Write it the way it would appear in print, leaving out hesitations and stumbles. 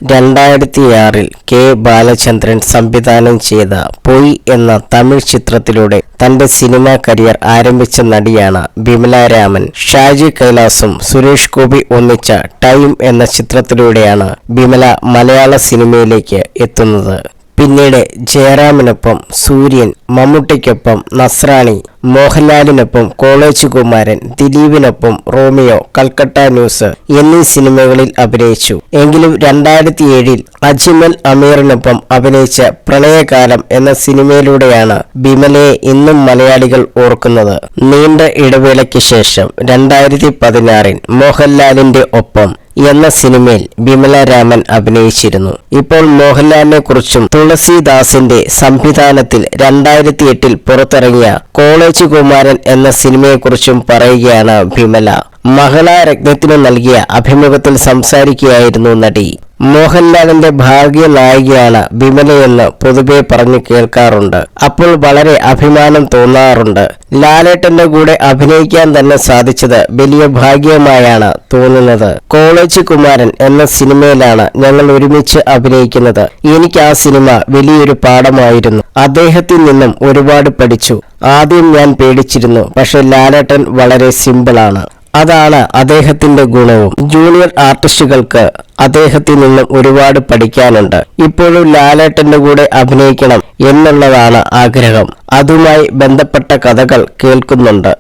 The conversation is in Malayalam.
2006 കെ ബാലചന്ദ്രൻ സംവിധാനം ചെയ്ത പൊയ് എന്ന തമിഴ് ചിത്രത്തിലൂടെ തന്റെ സിനിമാ കരിയർ ആരംഭിച്ച നടിയാണ് ബിമല രാമൻ. ഷാജി കൈലാസും സുരേഷ് ഗോപി ഒന്നിച്ച ടൈം എന്ന ചിത്രത്തിലൂടെയാണ് ബിമല മലയാള സിനിമയിലേക്ക് എത്തുന്നത്. പിന്നീട് ജയറാമിനൊപ്പം സൂര്യൻ, മമ്മൂട്ടിക്കൊപ്പം നസ്രാണി, മോഹൻലാലിനൊപ്പം കോളേജ് കുമാരൻ, ദിലീപിനൊപ്പം റോമിയോ, കൽക്കട്ട ന്യൂസ് എന്നീ സിനിമകളിൽ അഭിനയിച്ചു. എങ്കിലും 2007 അജ്മൽ അമീറിനൊപ്പം അഭിനയിച്ച പ്രണയകാലം എന്ന സിനിമയിലൂടെയാണ് ബിമലയെ ഇന്നും മലയാളികൾ ഓർക്കുന്നത്. നീണ്ട ഇടവേളയ്ക്ക് ശേഷം 2016 മോഹൻലാലിന്റെ ഒപ്പം എന്ന സിനിമയിൽ ബിമല രാമൻ അഭിനയിച്ചിരുന്നു. ഇപ്പോൾ മോഹൻലാലിനെ കുറിച്ചും തുളസിദാസിന്റെ സംവിധാനത്തിൽ 2008 പുറത്തിറങ്ങിയ കോളേജ് കുമാരൻ എന്ന സിനിമയെക്കുറിച്ചും പറയുകയാണ് ബിമല. മഹിളാരത്നത്തിനു നൽകിയ അഭിമുഖത്തിൽ സംസാരിക്കുകയായിരുന്നു നടി. മോഹൻലാലിന്റെ ഭാഗ്യ നായികയാണ് ബിമലയെന്ന് പൊതുവെ പറഞ്ഞു കേൾക്കാറുണ്ട്. അപ്പോൾ വളരെ അഭിമാനം തോന്നാറുണ്ട്. ലാലേട്ടന്റെ കൂടെ അഭിനയിക്കാൻ തന്നെ സാധിച്ചത് വലിയ ഭാഗ്യമായാണ് തോന്നുന്നത്. കോളേജ് കുമാരൻ എന്ന സിനിമയിലാണ് ഞങ്ങൾ ഒരുമിച്ച് അഭിനയിക്കുന്നത്. എനിക്ക് ആ സിനിമ വലിയൊരു പാഠമായിരുന്നു. അദ്ദേഹത്തിൽ നിന്നും ഒരുപാട് പഠിച്ചു. ആദ്യം ഞാൻ പേടിച്ചിരുന്നു, പക്ഷെ ലാലേട്ടൻ വളരെ സിമ്പിളാണ്. അതാണ് അദ്ദേഹത്തിന്റെ ഗുണവും. ജൂനിയർ ആർട്ടിസ്റ്റുകൾക്ക് അദ്ദേഹത്തിൽ നിന്നും ഒരുപാട് പഠിക്കാനുണ്ട്. ഇപ്പോഴും ലാലേട്ടന്റെ കൂടെ അഭിനയിക്കണം എന്നുള്ളതാണ് ആഗ്രഹം. അതുമായി ബന്ധപ്പെട്ട കഥകൾ കേൾക്കുന്നുണ്ട്.